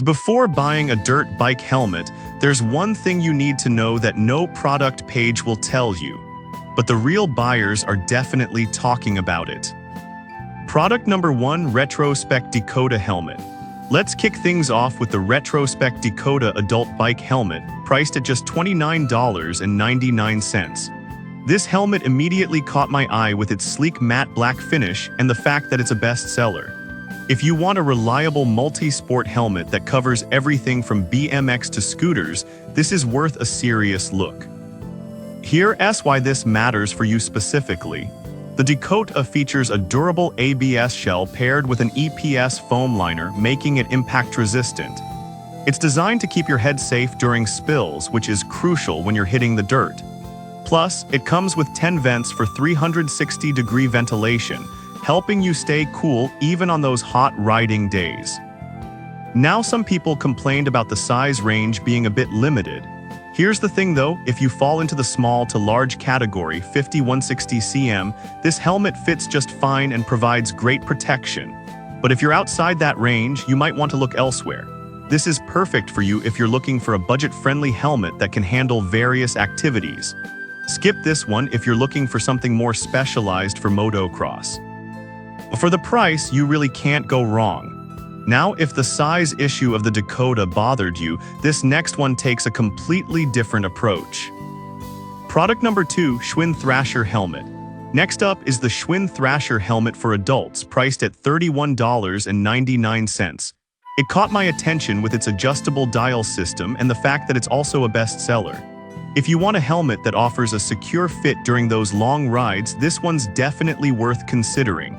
Before buying a dirt bike helmet, there's one thing you need to know that no product page will tell you. But the real buyers are definitely talking about it. Product number 1, Retrospect Dakota Helmet. Let's kick things off with the Retrospect Dakota Adult Bike Helmet, priced at just $29.99. This helmet immediately caught my eye with its sleek matte black finish and the fact that it's a bestseller. If you want a reliable multi-sport helmet that covers everything from BMX to scooters, this is worth a serious look. Here's why this matters for you specifically. The Dakota features a durable ABS shell paired with an EPS foam liner, making it impact-resistant. It's designed to keep your head safe during spills, which is crucial when you're hitting the dirt. Plus, it comes with 10 vents for 360-degree ventilation, helping you stay cool even on those hot riding days. Now, some people complained about the size range being a bit limited. Here's the thing though, if you fall into the small to large category 50-160 cm, this helmet fits just fine and provides great protection. But if you're outside that range, you might want to look elsewhere. This is perfect for you if you're looking for a budget-friendly helmet that can handle various activities. Skip this one if you're looking for something more specialized for motocross. For the price, you really can't go wrong. Now, if the size issue of the Dakota bothered you, this next one takes a completely different approach. Product number 2, Schwinn Thrasher Helmet. Next up is the Schwinn Thrasher Helmet for adults, priced at $31.99. It caught my attention with its adjustable dial system and the fact that it's also a bestseller. If you want a helmet that offers a secure fit during those long rides, this one's definitely worth considering.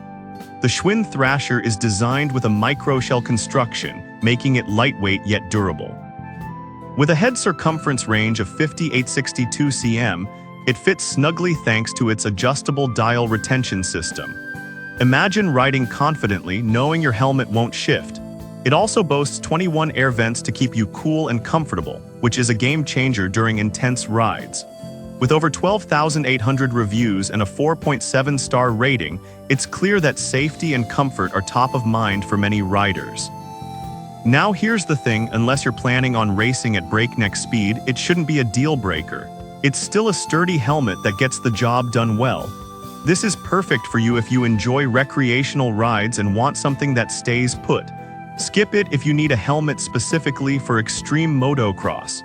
The Schwinn Thrasher is designed with a microshell construction, making it lightweight yet durable. With a head circumference range of 58-62 cm, it fits snugly thanks to its adjustable dial retention system. Imagine riding confidently knowing your helmet won't shift. It also boasts 21 air vents to keep you cool and comfortable, which is a game changer during intense rides. With over 12,800 reviews and a 4.7-star rating, it's clear that safety and comfort are top of mind for many riders. Now here's the thing, unless you're planning on racing at breakneck speed, it shouldn't be a deal breaker. It's still a sturdy helmet that gets the job done well. This is perfect for you if you enjoy recreational rides and want something that stays put. Skip it if you need a helmet specifically for extreme motocross.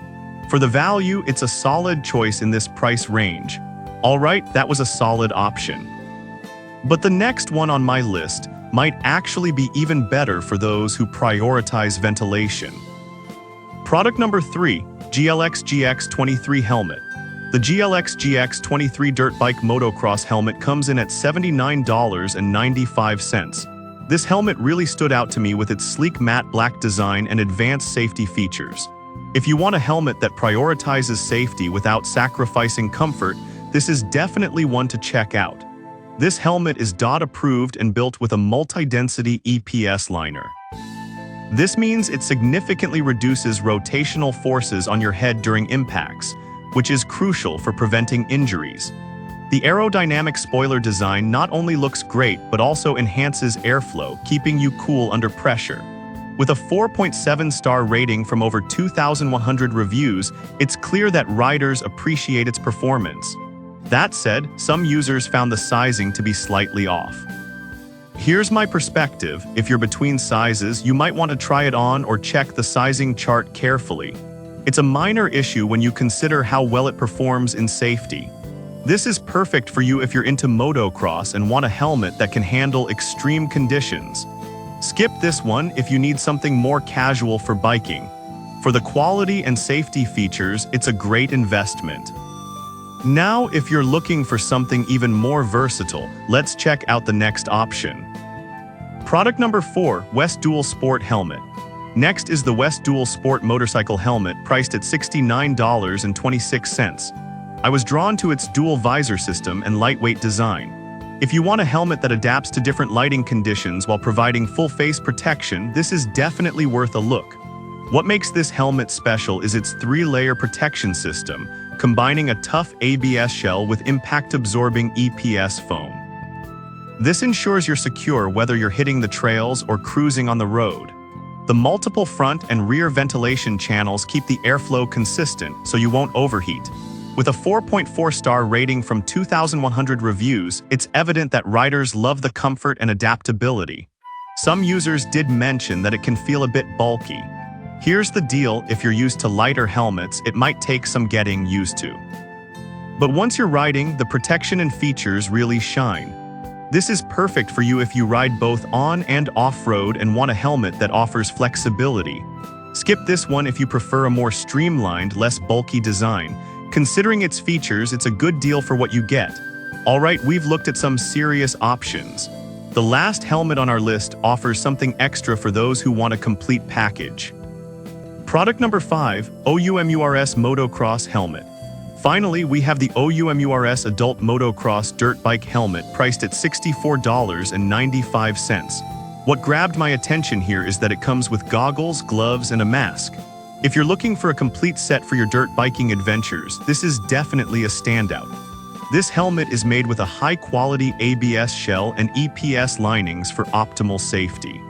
For the value, it's a solid choice in this price range. Alright, that was a solid option. But the next one on my list might actually be even better for those who prioritize ventilation. Product number 3, GLX GX23 Helmet. The GLX GX23 Dirt Bike Motocross Helmet comes in at $79.95. This helmet really stood out to me with its sleek matte black design and advanced safety features. If you want a helmet that prioritizes safety without sacrificing comfort, this is definitely one to check out. This helmet is DOT approved and built with a multi-density EPS liner. This means it significantly reduces rotational forces on your head during impacts, which is crucial for preventing injuries. The aerodynamic spoiler design not only looks great but also enhances airflow, keeping you cool under pressure. With a 4.7-star rating from over 2,100 reviews, it's clear that riders appreciate its performance. That said, some users found the sizing to be slightly off. Here's my perspective: if you're between sizes, you might want to try it on or check the sizing chart carefully. It's a minor issue when you consider how well it performs in safety. This is perfect for you if you're into motocross and want a helmet that can handle extreme conditions. Skip this one if you need something more casual for biking. For the quality and safety features, it's a great investment. Now, if you're looking for something even more versatile, let's check out the next option. Product number 4, West Dual Sport Helmet. Next is the West Dual Sport Motorcycle Helmet, priced at $69.26. I was drawn to its dual visor system and lightweight design. If you want a helmet that adapts to different lighting conditions while providing full face protection, this is definitely worth a look. What makes this helmet special is its 3-layer protection system, combining a tough ABS shell with impact-absorbing EPS foam. This ensures you're secure whether you're hitting the trails or cruising on the road. The multiple front and rear ventilation channels keep the airflow consistent so you won't overheat. With a 4.4-star rating from 2,100 reviews, it's evident that riders love the comfort and adaptability. Some users did mention that it can feel a bit bulky. Here's the deal: if you're used to lighter helmets, it might take some getting used to. But once you're riding, the protection and features really shine. This is perfect for you if you ride both on and off-road and want a helmet that offers flexibility. Skip this one if you prefer a more streamlined, less bulky design. Considering its features, it's a good deal for what you get. Alright, we've looked at some serious options. The last helmet on our list offers something extra for those who want a complete package. Product number 5, OUMURS Motocross Helmet. Finally, we have the OUMURS Adult Motocross Dirt Bike Helmet priced at $64.95. What grabbed my attention here is that it comes with goggles, gloves, and a mask. If you're looking for a complete set for your dirt biking adventures, this is definitely a standout. This helmet is made with a high-quality ABS shell and EPS linings for optimal safety.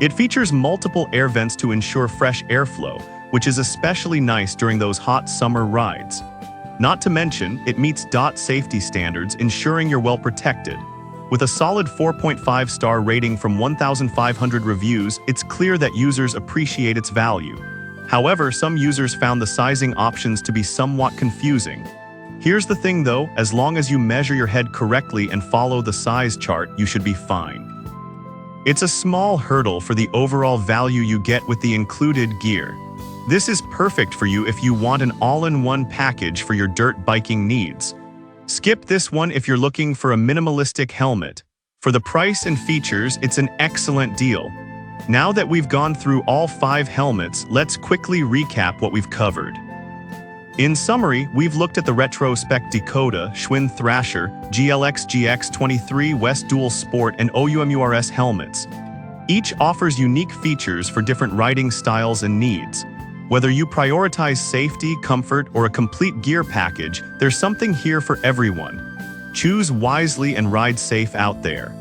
It features multiple air vents to ensure fresh airflow, which is especially nice during those hot summer rides. Not to mention, it meets DOT safety standards, ensuring you're well protected. With a solid 4.5-star rating from 1,500 reviews, it's clear that users appreciate its value. However, some users found the sizing options to be somewhat confusing. Here's the thing though, as long as you measure your head correctly and follow the size chart, you should be fine. It's a small hurdle for the overall value you get with the included gear. This is perfect for you if you want an all-in-one package for your dirt biking needs. Skip this one if you're looking for a minimalistic helmet. For the price and features, it's an excellent deal. Now that we've gone through all 5 helmets, let's quickly recap what we've covered. In summary, we've looked at the Retro Spec Dakota, Schwinn Thrasher, GLX GX23 West Dual Sport, and OUMURS helmets. Each offers unique features for different riding styles and needs. Whether you prioritize safety, comfort, or a complete gear package, there's something here for everyone. Choose wisely and ride safe out there.